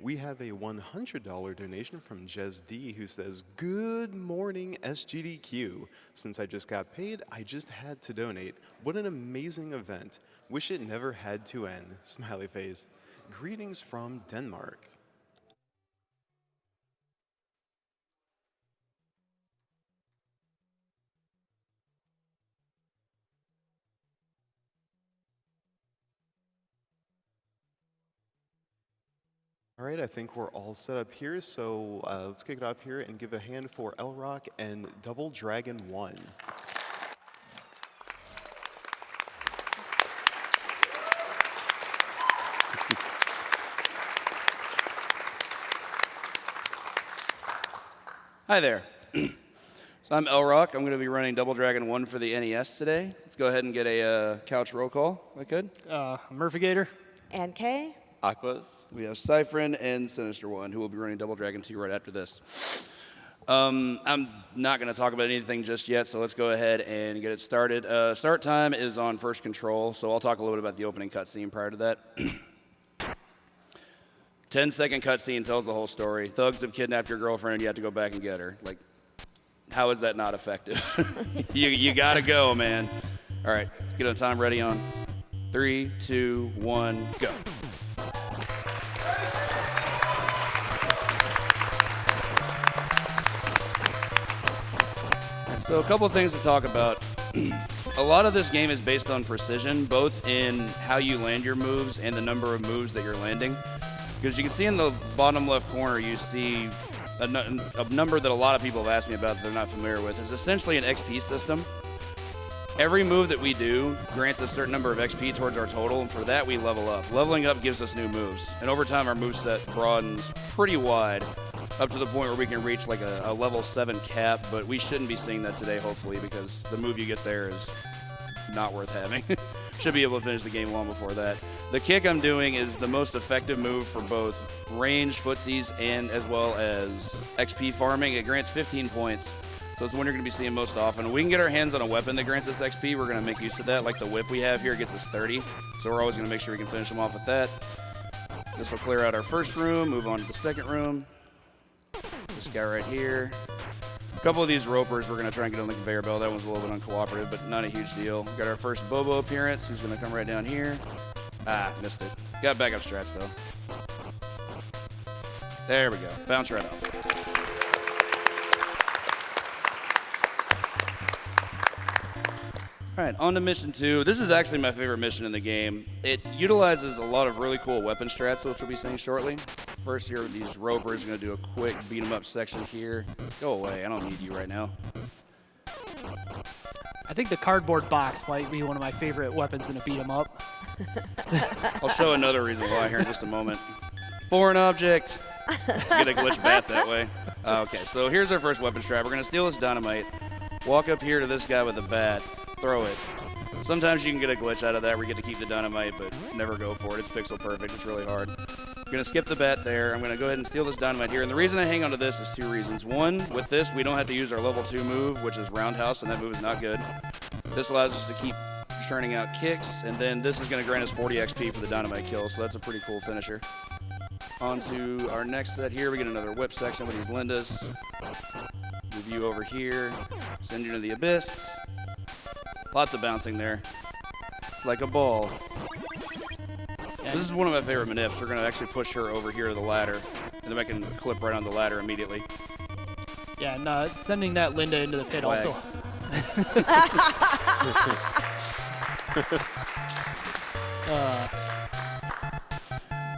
We have a $100 donation from Jez D, who says, "Good morning, SGDQ. Since I just got paid, I just had to donate. What an amazing event. Wish it never had to end." Smiley face. Greetings from Denmark. All right, I think we're all set up here, so let's kick it off here and give a hand for LRock and Double Dragon 1. Hi there. So I'm LRock. I'm going to be running Double Dragon 1 for the NES today. Let's go ahead and get a couch roll call, if I could. Murphy-Gator. And Kay. Aquas. We have Cyphrin and Sinister One, who will be running Double Dragon 2 right after this. I'm not going to talk about anything just yet, so let's go ahead and get it started. Start time is on first control, so I'll talk a little bit about the opening cutscene prior to that. 10-second cutscene tells the whole story. Thugs have kidnapped your girlfriend, and you have to go back and get her. Like, how is that not effective? you got to go, man. All right, get a time ready on 3, 2, 1, go. So a couple of things to talk about. A lot of this game is based on precision, both in how you land your moves and the number of moves that you're landing. Because you can see in the bottom left corner, you see a number that a lot of people have asked me about that they're not familiar with. It's essentially an XP system. Every move that we do grants a certain number of XP towards our total, and for that we level up. Leveling up gives us new moves, and over time our moveset broadens pretty wide, up to the point where we can reach like a level 7 cap, but we shouldn't be seeing that today, hopefully, because the move you get there is not worth having. Should be able to finish the game long before that. The kick I'm doing is the most effective move for both range footsies and as well as XP farming. It grants 15 points, so it's one you're going to be seeing most often. If we can get our hands on a weapon that grants us XP, we're going to make use of that. Like the whip we have here gets us 30, so we're always going to make sure we can finish them off with that. This will clear out our first room, move on to the second room. This guy right here. A couple of these ropers we're going to try and get on the conveyor belt. That one's a little bit uncooperative, but not a huge deal. Got our first Bobo appearance, who's going to come right down here. Ah, missed it. Got backup strats, though. There we go. Bounce right off. All right, on to mission 2. This is actually my favorite mission in the game. It utilizes a lot of really cool weapon strats, which we'll be seeing shortly. First here with these ropers, I'm going to do a quick beat 'em up section here. Go away, I don't need you right now. I think the cardboard box might be one of my favorite weapons in a beat 'em up. I'll show another reason why here in just a moment. Foreign object. Get a glitch bat that way. Okay, so here's our first weapon strat. We're going to steal this dynamite, walk up here to this guy with a bat, throw it. Sometimes you can get a glitch out of that where you get to keep the dynamite, but never go for it. It's pixel perfect. It's really hard. I'm going to skip the bat there. I'm going to go ahead and steal this dynamite here. And the reason I hang on to this is 2 reasons. One, with this, we don't have to use our level 2 move, which is roundhouse, and that move is not good. This allows us to keep churning out kicks, and then this is going to grant us 40 XP for the dynamite kill, so that's a pretty cool finisher. On to our next set here. We get another whip section with these Lindas. Move you over here. Send you to the abyss. Lots of bouncing there. It's like a ball. This is one of my favorite manips. We're going to actually push her over here to the ladder, and then I can clip right on the ladder immediately. Yeah, and sending that Linda into the pit Flag. also.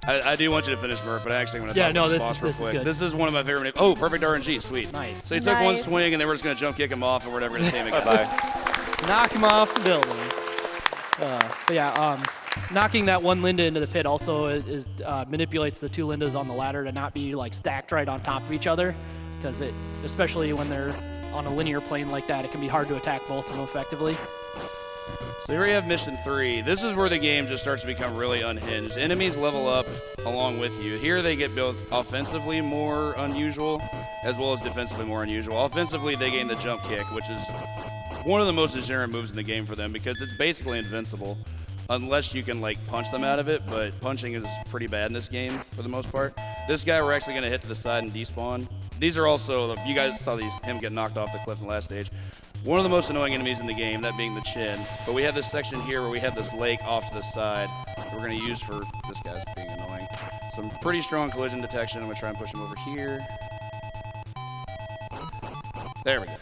I do want you to finish, Murph, but I actually want to Yeah, talk no, about this boss is- real this is quick. good. This is one of my favorite manips. Oh, perfect RNG. Sweet. Nice. So he took one Nice. swing, and then we're just going to jump kick him off, and we're never going to see him again. Bye. Knock him off the building. But yeah, knocking that one Linda into the pit also manipulates the 2 Lindas on the ladder to not be like stacked right on top of each other, because especially when they're on a linear plane like that, it can be hard to attack both of them effectively. So here we have mission 3. This is where the game just starts to become really unhinged. Enemies level up along with you. Here they get both offensively more unusual as well as defensively more unusual. Offensively, they gain the jump kick, which is one of the most degenerate moves in the game for them because it's basically invincible. unless you can like punch them out of it, but punching is pretty bad in this game for the most part. This guy we're actually gonna hit to the side and despawn. These are also, you guys saw him get knocked off the cliff in the last stage. One of the most annoying enemies in the game, that being the chin. But we have this section here where we have this lake off to the side that we're gonna use for this guy's being annoying. Some pretty strong collision detection. I'm gonna try and push him over here. There we go.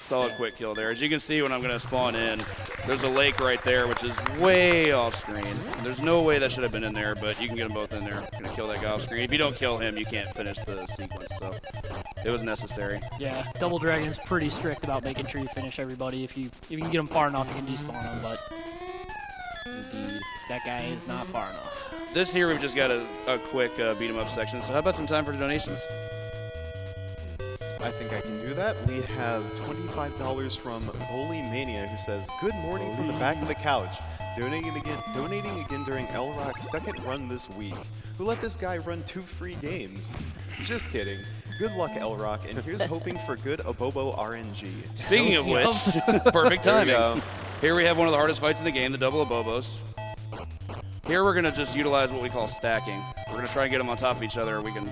Solid quick kill there. As you can see, when I'm going to spawn in, there's a lake right there, which is way off screen. There's no way that should have been in there, but you can get them both in there. Going to kill that guy off screen. If you don't kill him, you can't finish the sequence, so it was necessary. Yeah, Double Dragon's pretty strict about making sure you finish everybody. If you can get them far enough, you can despawn them, but indeed, that guy is not far enough. This here, we've just got a quick beat 'em up section. So how about some time for donations? I think I can do that. We have $25 from Holy Mania, who says, "Good morning from the back of the couch. Donating again during LRock's second run this week. Who let this guy run 2 free games?" Just kidding. Good luck, LRock, and here's hoping for good Abobo RNG. Speaking of which, perfect timing. Here we have one of the hardest fights in the game, the double Abobos. Here we're going to just utilize what we call stacking. We're going to try and get them on top of each other. We can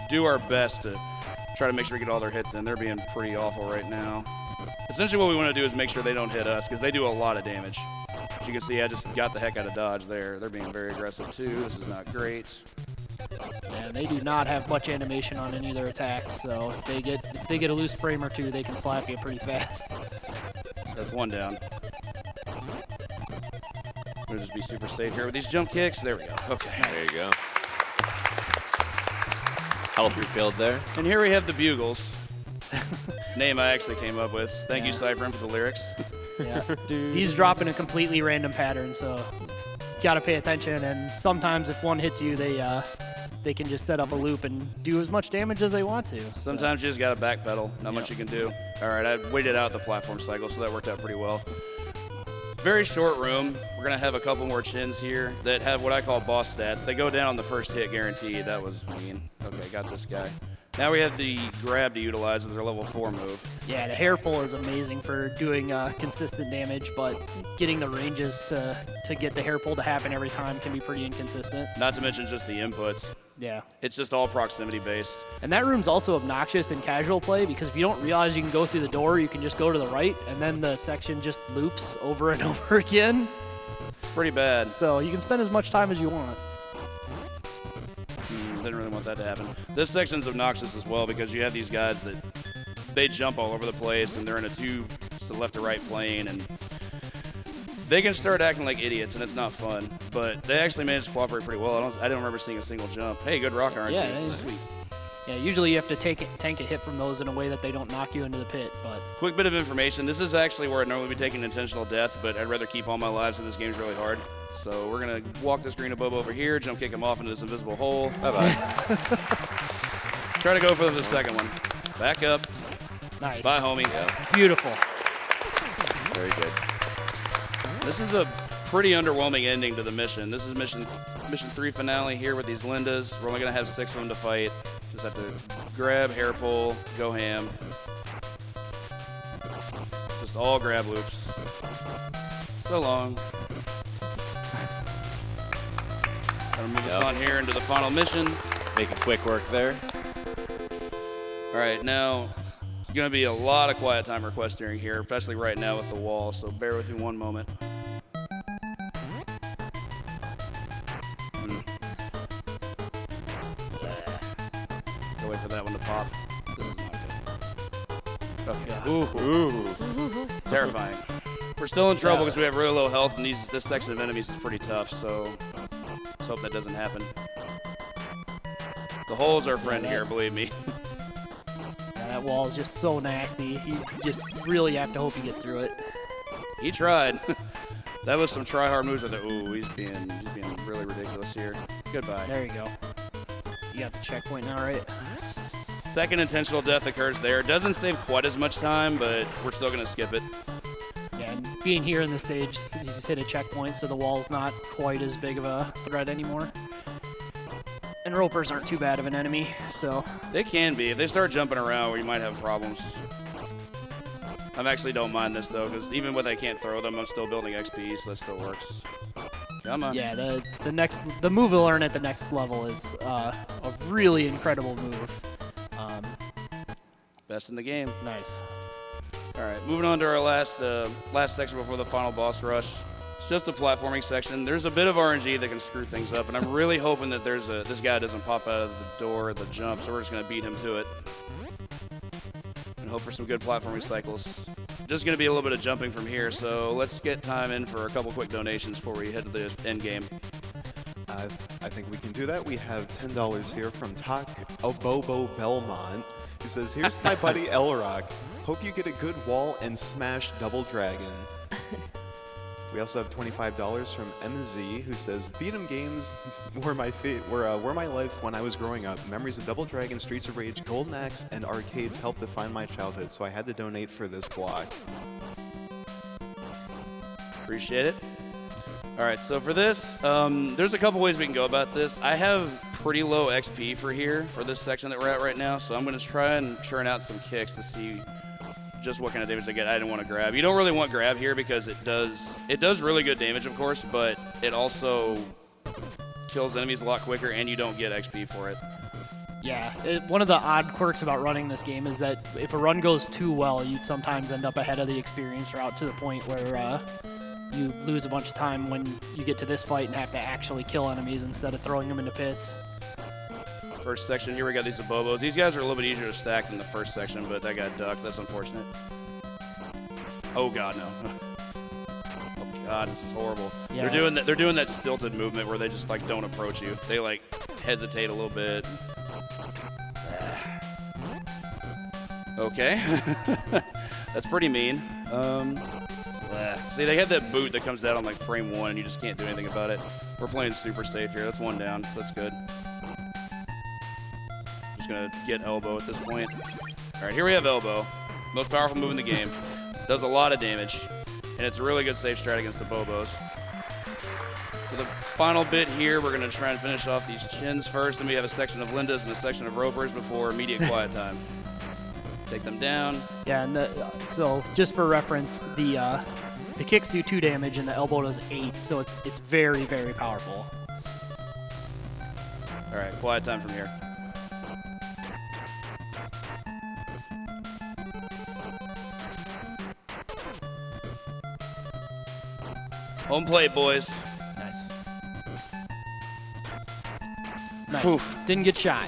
do our best to try to make sure we get all their hits in. They're being pretty awful right now. Essentially what we want to do is make sure they don't hit us, because they do a lot of damage. As you can see, I just got the heck out of dodge there. They're being very aggressive too. This is not great. Yeah, they do not have much animation on any of their attacks, so if they get a loose frame or two, they can slap you pretty fast. That's one down. We'll just be super safe here with these jump kicks. There we go. Okay. There you go. Help your field there. And here we have the Bugles. Name I actually came up with. Thank you, Cypher, for the lyrics. Yeah, he's dropping a completely random pattern, so got to pay attention. And sometimes if one hits you, they can just set up a loop and do as much damage as they want to. Sometimes you just got to backpedal. Not much you can do. All right, I waited out the platform cycle, so that worked out pretty well. Very short room. We're going to have a couple more chins here that have what I call boss stats. They go down on the first hit guaranteed. That was mean. Okay, got this guy. Now we have the grab to utilize as their level 4 move. Yeah, the hair pull is amazing for doing consistent damage, but getting the ranges to get the hair pull to happen every time can be pretty inconsistent. Not to mention just the inputs. Yeah. It's just all proximity based. And that room's also obnoxious in casual play, because if you don't realize you can go through the door, you can just go to the right, and then the section just loops over and over again. It's pretty bad. So you can spend as much time as you want. Didn't really want that to happen. This section's obnoxious as well, because you have these guys that they jump all over the place, and they're in a to left to right plane, and they can start acting like idiots, and it's not fun. But they actually managed to cooperate pretty well. I don't remember seeing a single jump. Hey, good rock RNG. Yeah, that is sweet. Yeah, usually you have to tank a hit from those in a way that they don't knock you into the pit. But quick bit of information. This is actually where I'd normally be taking intentional death, but I'd rather keep all my lives, so this game's really hard. So we're going to walk this green Abobo over here, jump kick him off into this invisible hole. Bye-bye. Try to go for the second one. Back up. nice. Bye, homie. Yeah. Beautiful. Very good. This is a pretty underwhelming ending to the mission. This is mission 3 finale here with these Lindas. We're only going to have 6 of them to fight. Just have to grab, hair pull, go ham. Just all grab loops. So long. Gonna move this on here into the final mission. Making quick work there. All right, now it's going to be a lot of quiet time request hearing here, especially right now with the wall, so bear with me one moment. Go wait for that one to pop. This is not good. Okay. Ooh. Terrifying. We're still in trouble because we have really low health, and this section of enemies is pretty tough, so let's hope that doesn't happen. The hole's our friend here, believe me. Yeah, that wall is just so nasty. You just really have to hope you get through it. He tried. That was some try-hard moves. Ooh, he's being really ridiculous here. Goodbye. There you go. You got the checkpoint now, right? Second intentional death occurs there. Doesn't save quite as much time, but we're still going to skip it. Yeah, and being here in the stage, he's hit a checkpoint, so the wall's not quite as big of a threat anymore. And ropers aren't too bad of an enemy, so. They can be. If they start jumping around, we might have problems. I actually don't mind this though, because even when I can't throw them, I'm still building XP, so that still works. Come on. Yeah, the move we'll learn at the next level is a really incredible move. Best in the game. Nice. All right, moving on to our last section before the final boss rush. It's just a platforming section. There's a bit of RNG that can screw things up, and I'm really hoping that this guy doesn't pop out of the door at the jump, so we're just gonna beat him to it. And hope for some good platforming cycles. Just gonna be a little bit of jumping from here, so let's get time in for a couple quick donations before we head to the end game. I think we can do that. We have $10 here from Bobo Belmont. He says, here's to my buddy LRock. Hope you get a good wall and smash Double Dragon. We also have $25 from MZ, who says, beat 'em games were my life when I was growing up. Memories of Double Dragon, Streets of Rage, Golden Axe, and arcades helped define my childhood, so I had to donate for this block. Appreciate it. All right, so for this, there's a couple ways we can go about this. I have pretty low XP for this section that we're at right now, so I'm going to try and churn out some kicks to see just what kind of damage I get. I didn't want to grab. You don't really want grab here because it does really good damage, of course, but it also kills enemies a lot quicker, and you don't get XP for it. Yeah, one of the odd quirks about running this game is that if a run goes too well, you sometimes end up ahead of the experience route to the point where you lose a bunch of time when you get to this fight and have to actually kill enemies instead of throwing them into pits. First section, here we got these Abobos. These guys are a little bit easier to stack than the first section, but that got ducked. That's unfortunate. Oh god, no. Oh god, this is horrible. Yeah. They're doing that stilted movement where they just like don't approach you. They like hesitate a little bit. Okay. That's pretty mean. See, they have that boot that comes out on like frame 1 and you just can't do anything about it. We're playing super safe here. That's one down. That's good. Just gonna get elbow at this point. All right, here we have elbow. Most powerful move in the game. Does a lot of damage, and it's a really good safe strat against the Bobos. For the final bit here, we're gonna try and finish off these chins first, and we have a section of Lindas and a section of Ropers before immediate quiet time. Take them down. Yeah, and so just for reference, the kicks do 2 damage and the elbow does 8, so it's very, very powerful. All right, quiet time from here. Home plate, boys. Nice. Nice. Whew. Didn't get shot.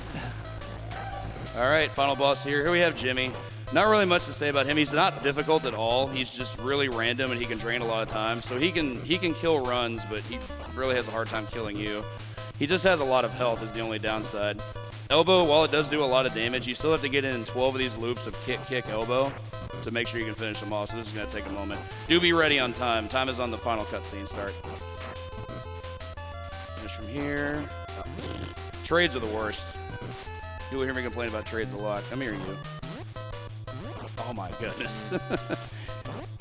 All right, final boss here. Here we have Jimmy. Not really much to say about him. He's not difficult at all. He's just really random, and he can drain a lot of time. So he can kill runs, but he really has a hard time killing you. He just has a lot of health is the only downside. Elbow, while it does do a lot of damage, you still have to get in 12 of these loops of kick, kick, elbow to make sure you can finish them off. So this is going to take a moment. Do be ready on time. Time is on the final cutscene start. Finish from here. Oh. Trades are the worst. You'll hear me complain about trades a lot. Come here, you. Oh my goodness.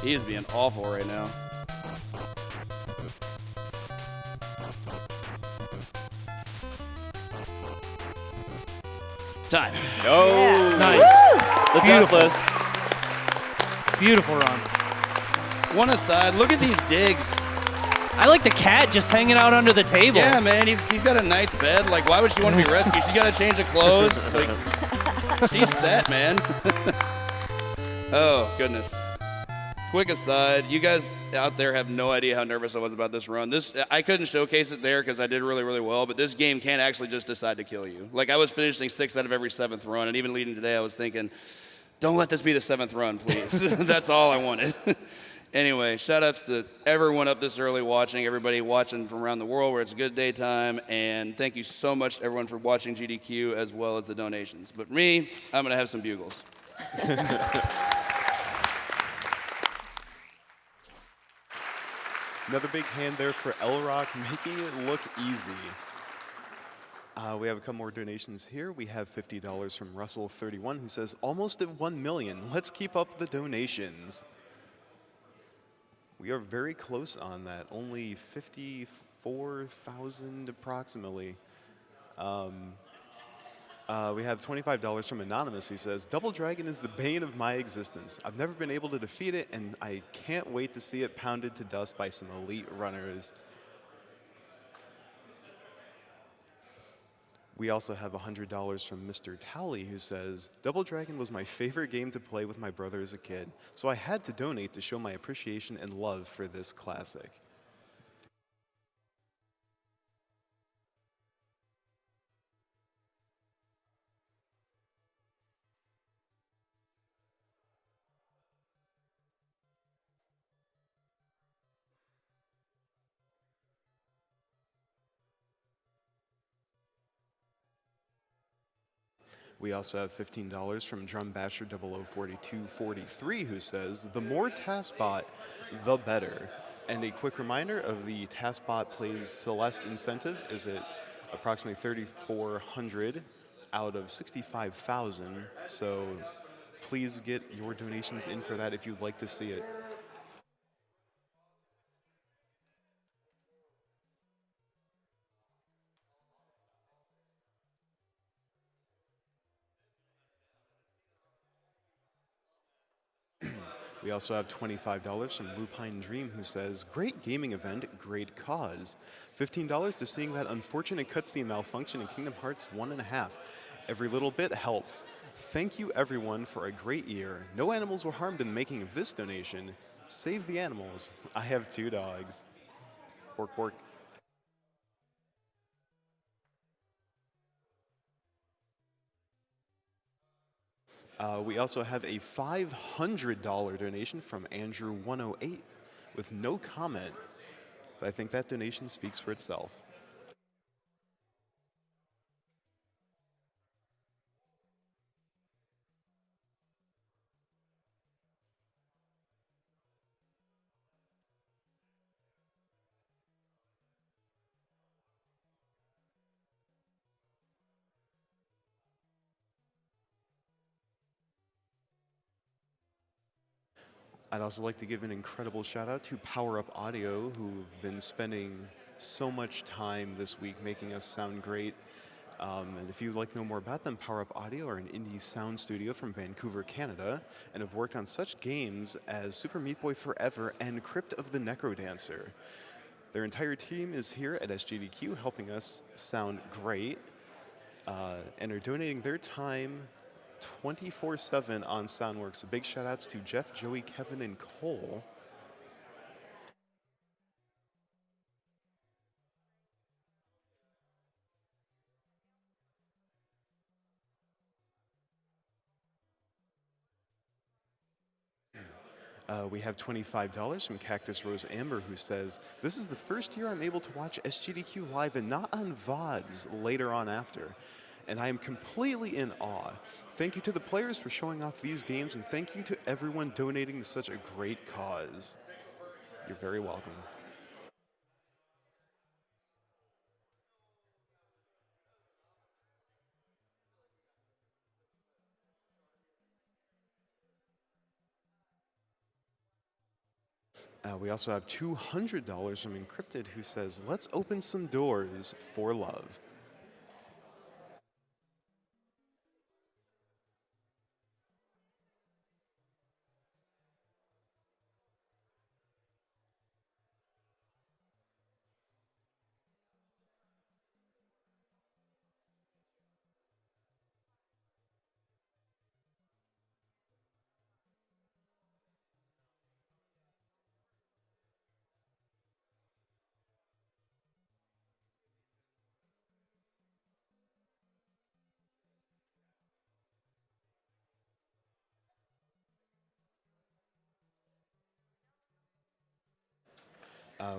He is being awful right now. Time. Oh, Nice. the Beautiful. Deathless. Beautiful run. One aside, look at these digs. I like the cat just hanging out under the table. Yeah, man, he's got a nice bed. Like, why would she want to be rescued? She's got to change of clothes. Like, she's set, man. Oh, goodness. Quick aside, you guys out there have no idea how nervous I was about this run. I couldn't showcase it there because I did really, really well, but this game can actually just decide to kill you. Like, I was finishing 6th out of every 7th run, and even leading today, I was thinking, don't let this be the 7th run, please. That's all I wanted. Anyway, shout-outs to everyone up this early watching, everybody watching from around the world where it's a good daytime, and thank you so much, everyone, for watching GDQ as well as the donations. But me, I'm going to have some bugles. Another big hand there for LRock, making it look easy. We have a couple more donations here. We have $50 from Russell31, who says, almost at 1 million. Let's keep up the donations. We are very close on that, only 54,000 approximately. We have $25 from Anonymous who says, Double Dragon is the bane of my existence. I've never been able to defeat it, and I can't wait to see it pounded to dust by some elite runners. We also have $100 from Mr. Tally who says, Double Dragon was my favorite game to play with my brother as a kid, so I had to donate to show my appreciation and love for this classic. We also have $15 from Drumbasher 004243 who says, the more TaskBot, the better. And a quick reminder of the TaskBot Plays Celeste incentive is at approximately 3,400 out of 65,000. So please get your donations in for that if you'd like to see it. We also have $25 from Lupine Dream who says, great gaming event, great cause. $15 to seeing that unfortunate cutscene malfunction in Kingdom Hearts 1.5. Every little bit helps. Thank you everyone for a great year. No animals were harmed in the making of this donation. Save the animals. I have 2 dogs. Bork, bork. We also have a $500 donation from Andrew108 with no comment, but I think that donation speaks for itself. I'd also like to give an incredible shout out to Power Up Audio, who've been spending so much time this week making us sound great. And if you'd like to know more about them, Power Up Audio are an indie sound studio from Vancouver, Canada, and have worked on such games as Super Meat Boy Forever and Crypt of the Necrodancer. Their entire team is here at SGDQ helping us sound great and are donating their time 24/7 on Soundworks. So big shout outs to Jeff, Joey, Kevin, and Cole. We have $25 from Cactus Rose Amber who says, this is the first year I'm able to watch SGDQ live and not on VODs later on after. And I am completely in awe. Thank you to the players for showing off these games, and thank you to everyone donating to such a great cause. You're very welcome. We also have $200 from Encrypted who says, let's open some doors for love.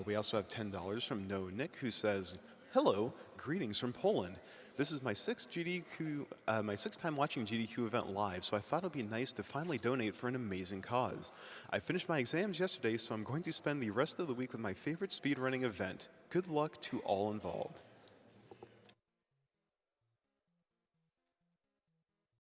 We also have $10 from No Nick who says, hello, greetings from Poland. This is my sixth time watching GDQ event live, so I thought it would be nice to finally donate for an amazing cause. I finished my exams yesterday, so I'm going to spend the rest of the week with my favorite speedrunning event. Good luck to all involved.